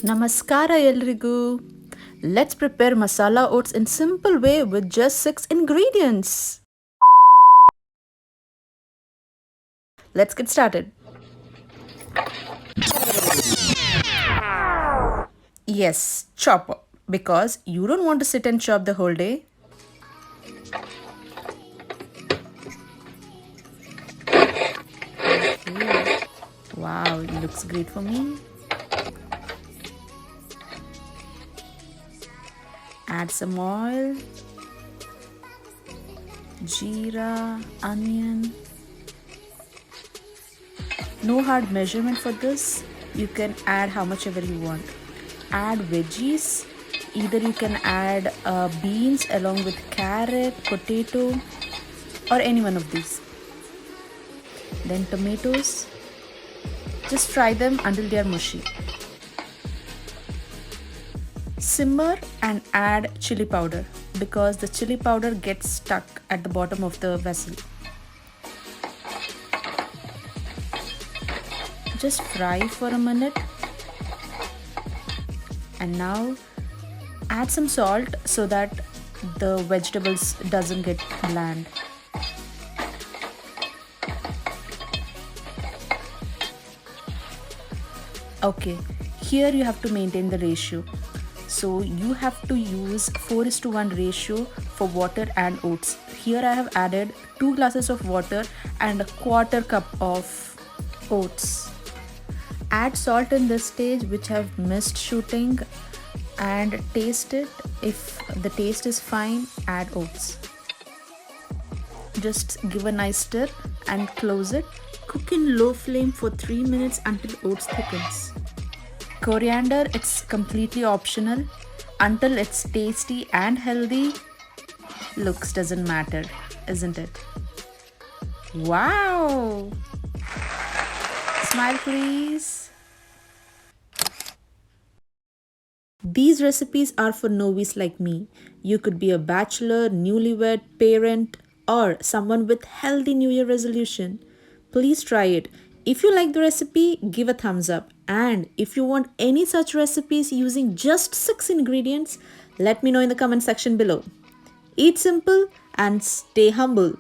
Namaskara ಎಲ್ರಿಗೂ. Let's prepare masala oats in simple way with just 6 ingredients. Let's get started. Yes, chopper, because you don't want to sit and chop the whole day. Okay. Wow, it looks great for me. Add some oil, jeera, onion. No hard measurement for this. You can add how much ever you want. Add veggies. Either you can add beans along with carrot, potato, or any one of these. Then tomatoes. Just fry them until they are mushy. Simmer and add chili powder because the chili powder gets stuck at the bottom of the vessel. Just fry for a minute. And now add some salt so that the vegetables doesn't get bland. Okay, here you have to maintain the ratio. So you have to use 4:1 ratio for water and oats. Here I have added 2 glasses of water and a quarter cup of oats. Add salt in this stage which have missed shooting and taste it. If the taste is fine, add oats. Just give a nice stir and close it. Cook in low flame for 3 minutes until oats thickens. Coriander, it's completely optional. Until it's tasty and healthy, looks doesn't matter, isn't it? Wow! Smile please. These recipes are for novice like me. You could be a bachelor, newlywed, parent, or someone with healthy New Year resolution. Please try it. If you like the recipe, give a thumbs up. And if you want any such recipes using just 6 ingredients, let me know in the comment section below. Eat simple and stay humble.